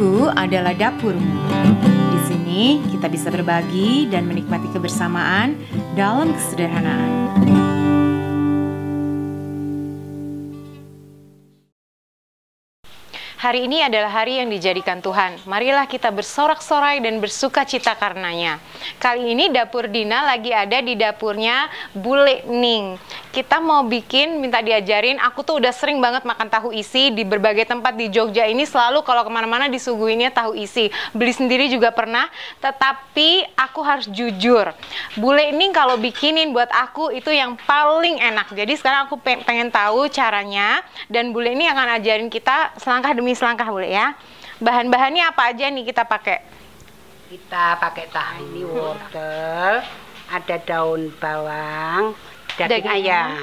Dapurku adalah dapurmu. Di sini kita bisa berbagi dan menikmati kebersamaan dalam kesederhanaan. Hari ini adalah hari yang dijadikan Tuhan. Marilah kita bersorak-sorai dan bersuka cita karenanya. Kali ini Dapur Dina lagi ada di dapurnya Bule Ning. Kita mau bikin, minta diajarin. Aku tuh udah sering banget makan tahu isi di berbagai tempat di Jogja ini. Selalu kalau kemana-mana disuguhinnya tahu isi. Beli sendiri juga pernah. Tetapi aku harus jujur, Bule Ning kalau bikinin buat aku itu yang paling enak. Jadi sekarang aku pengen tahu caranya. Dan Bule Ning akan ajarin kita selangkah demi selangkah, Bule ya. Bahan-bahannya apa aja nih kita pakai? Kita pakai tahu ini wortel, ada daun bawang, daging ayam,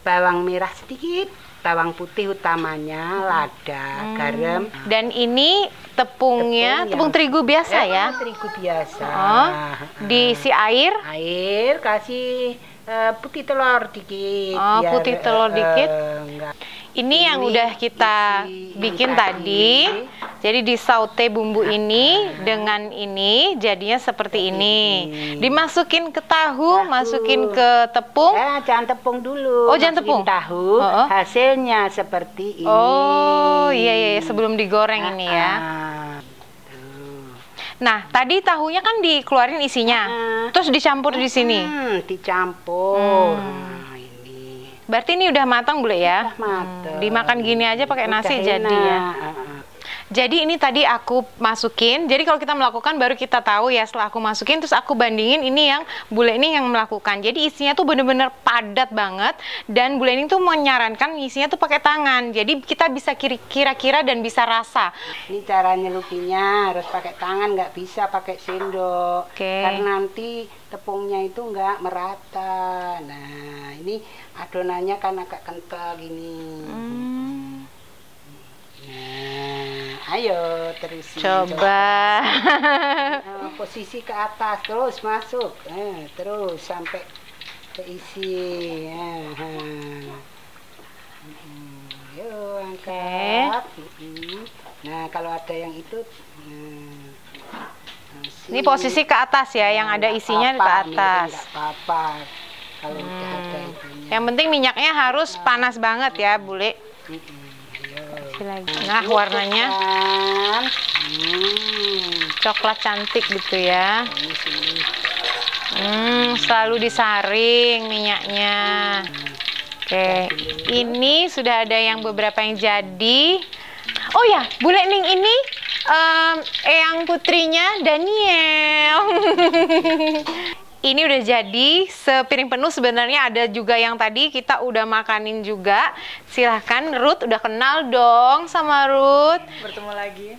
bawang merah sedikit, bawang putih utamanya, lada, garam. Dan ini tepungnya, tepung terigu biasa ya? Terigu biasa. Oh, diisi air? Air, kasih putih telur dikit. Oh, putih telur dikit. Ini yang udah kita bikin tadi. Jadi disaute bumbu ini dengan ini jadinya seperti ini. Dimasukin ke tahu, masukin ke tepung. Jangan tepung dulu. Oh, jangan tepung. Tahu. Hasilnya seperti ini. Oh, iya sebelum digoreng ini ya. Nah, tadi tahunya kan dikeluarin isinya. Terus dicampur di sini. Dicampur. Berarti ini udah matang, Bule ya? Udah matang. Dimakan gini aja pakai nasi jadi ya. Jadi ini tadi aku masukin. Jadi kalau kita melakukan baru kita tahu ya, setelah aku masukin terus aku bandingin ini yang Bule Ning yang melakukan. Jadi isinya tuh bener-bener padat banget dan Bule Ning tuh menyarankan isinya tuh pakai tangan. Jadi kita bisa kira-kira dan bisa rasa. Ini cara nyelupinya harus pakai tangan, nggak bisa pakai sendok. Karena nanti tepungnya itu nggak merata. Nah, ini adonannya kan agak kental gini. Nah, ayo terus. Coba. Posisi ke atas terus masuk. Terus sampai ke isi. Yuk angkat. Nah, kalau ada yang itu. Ini posisi ke atas ya, yang ada isinya ke atas. Nggak apa-apa. Kalau udah ada itunya. Yang penting minyaknya harus panas banget ya, Bule. Nah, warnanya coklat cantik gitu ya. Selalu disaring minyaknya. Oke, ini sudah ada yang beberapa yang jadi. Oh ya, Bule Ning ini eyang putrinya Daniel. Ini udah jadi sepiring penuh. Sebenarnya ada juga yang tadi kita udah makanin juga. Silahkan, Ruth, udah kenal dong sama Ruth. Bertemu lagi.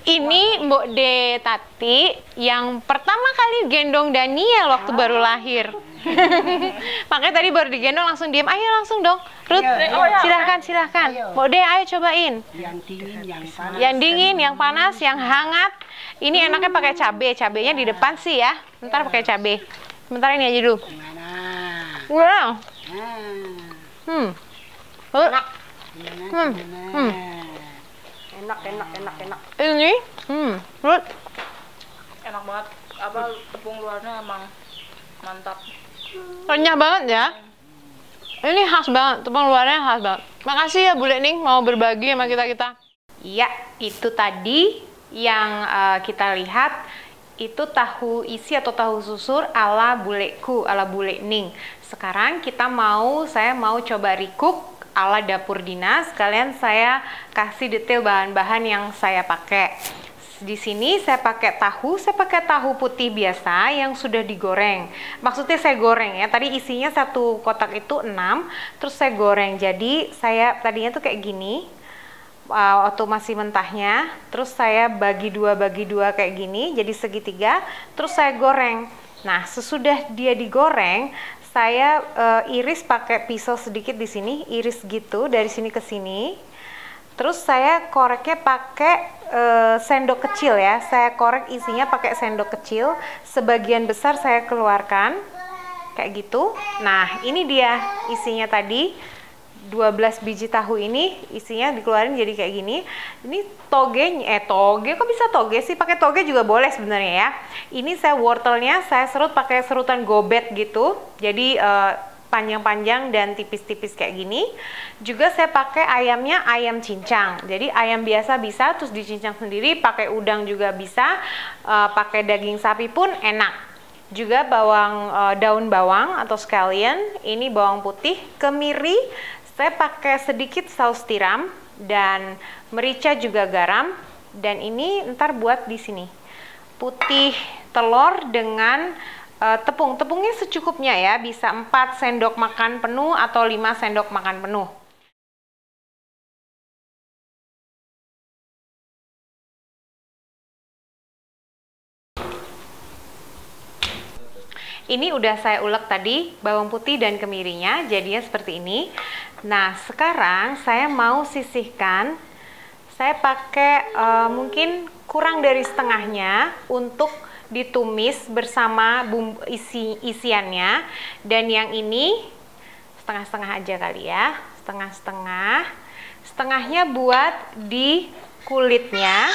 Ini Mbok De Tati yang pertama kali gendong Daniel waktu baru lahir. Makanya tadi baru digendong langsung diem. Ayo langsung dong, Ruth. Silahkan. Mbok De, ayo cobain. Yang dingin, yang panas. Yang dingin, yang panas, yang hangat. Ini enaknya pakai cabai. Cabainya di depan sih ya. Ntar pakai cabai. Sebentar ini aja dulu. Wow. Enak. Ini, Ruth. Enak banget. Apa tepung luarnya emang mantap. Renyah banget ya. Ini khas banget, tepung luarnya khas banget. Makasih ya Bule Ning mau berbagi sama kita-kita. Iya, itu tadi yang kita lihat itu tahu isi atau tahu susur ala buleku, ala Bule Ning. Sekarang saya mau coba recook ala Dapur Dina. Sekalian saya kasih detail bahan-bahan yang saya pakai. Di sini saya pakai tahu putih biasa yang sudah digoreng. Maksudnya saya goreng ya. Tadi isinya satu kotak itu 6, terus saya goreng. Jadi saya tadinya tuh kayak gini. Waktu masih mentahnya, terus saya bagi dua kayak gini, jadi segitiga, terus saya goreng. Nah, sesudah dia digoreng, saya iris pakai pisau sedikit di sini, iris gitu dari sini ke sini. Terus saya koreknya pakai sendok kecil ya. Saya korek isinya pakai sendok kecil, sebagian besar saya keluarkan kayak gitu. Nah, ini dia isinya tadi. 12 biji tahu ini isinya dikeluarin jadi kayak gini. Ini togenya, toge kok bisa toge sih? Pakai toge juga boleh sebenarnya ya. Ini saya wortelnya saya serut pakai serutan gobet gitu. Jadi panjang-panjang dan tipis-tipis kayak gini. Juga saya pakai ayamnya ayam cincang. Jadi ayam biasa bisa, terus dicincang sendiri. Pakai udang juga bisa. Pakai daging sapi pun enak. Juga daun bawang atau scallion. Ini bawang putih, kemiri. Saya pakai sedikit saus tiram dan merica juga garam. Dan ini ntar buat di sini. Putih telur dengan tepung. Tepungnya secukupnya ya, bisa 4 sendok makan penuh atau 5 sendok makan penuh. Ini udah saya ulek tadi, bawang putih dan kemirinya, jadinya seperti ini. Nah, sekarang saya mau sisihkan. Saya pakai mungkin kurang dari setengahnya untuk ditumis bersama isiannya. Dan yang ini setengah-setengah aja kali ya, setengah-setengah. Setengahnya buat di kulitnya,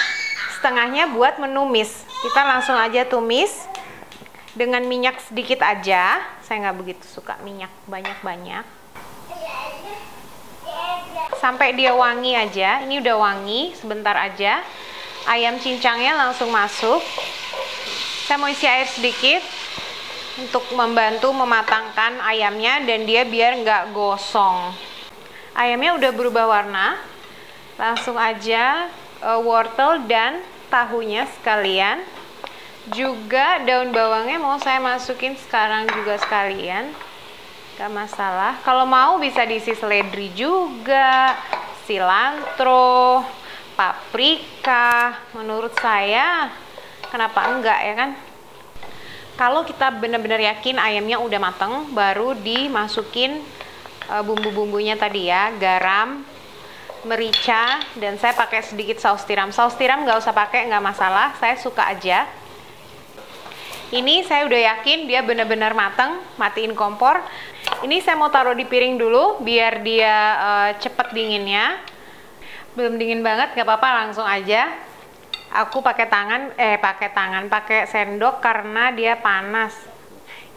setengahnya buat menumis. Kita langsung aja tumis dengan minyak sedikit aja. Saya nggak begitu suka minyak banyak-banyak. Sampai dia wangi aja. Ini udah wangi, sebentar aja. Ayam cincangnya langsung masuk. Saya mau isi air sedikit untuk membantu mematangkan ayamnya dan dia biar nggak gosong. Ayamnya udah berubah warna. Langsung aja wortel dan tahunya sekalian. Juga daun bawangnya mau saya masukin sekarang juga sekalian, gak masalah. Kalau mau bisa diisi seledri juga, cilantro, paprika. Menurut saya kenapa enggak ya kan. Kalau kita benar-benar yakin ayamnya udah mateng, baru dimasukin bumbu-bumbunya tadi ya, garam, merica, dan saya pakai sedikit saus tiram. Saus tiram nggak usah pakai, nggak masalah, saya suka aja. Ini saya udah yakin dia benar-benar mateng, matiin kompor. Ini saya mau taruh di piring dulu biar dia cepet dinginnya. Belum dingin banget, nggak apa-apa, langsung aja. Aku pakai pakai sendok karena dia panas.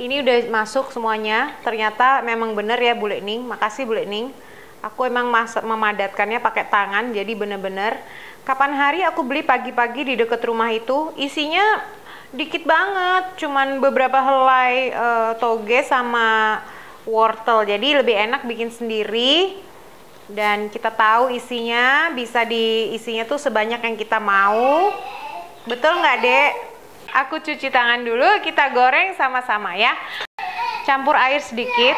Ini udah masuk semuanya. Ternyata memang bener ya Bule Ning. Makasih Bule Ning. Aku emang memadatkannya pakai tangan, jadi bener-bener. Kapan hari aku beli pagi-pagi di deket rumah itu, isinya dikit banget, cuman beberapa helai toge sama wortel. Jadi lebih enak bikin sendiri. Dan kita tahu isinya bisa diisinya tuh sebanyak yang kita mau. Betul nggak Dek? Aku cuci tangan dulu, kita goreng sama-sama ya. Campur air sedikit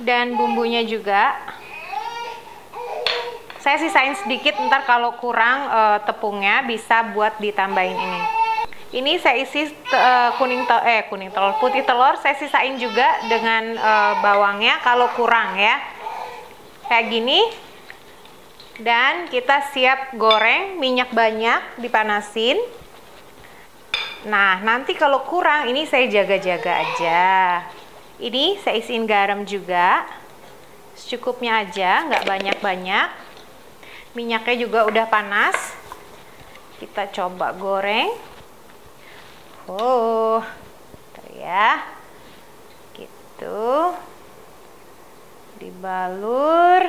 dan bumbunya juga. Saya sisain sedikit, ntar kalau kurang tepungnya bisa buat ditambahin ini. Ini saya isi putih telur, saya sisain juga dengan bawangnya kalau kurang ya. Kayak gini. Dan kita siap goreng, minyak banyak dipanasin. Nah, nanti kalau kurang ini saya jaga-jaga aja. Ini saya isiin garam juga. Secukupnya aja, nggak banyak-banyak. Minyaknya juga udah panas. Kita coba goreng. Oh, ya, gitu, dibalur,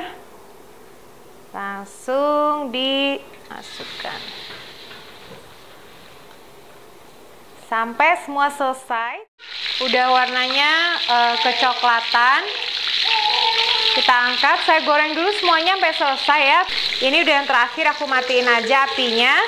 langsung dimasukkan, sampai semua selesai. Udah warnanya kecoklatan, kita angkat. Saya goreng dulu semuanya sampai selesai ya. Ini udah yang terakhir, aku matiin aja apinya.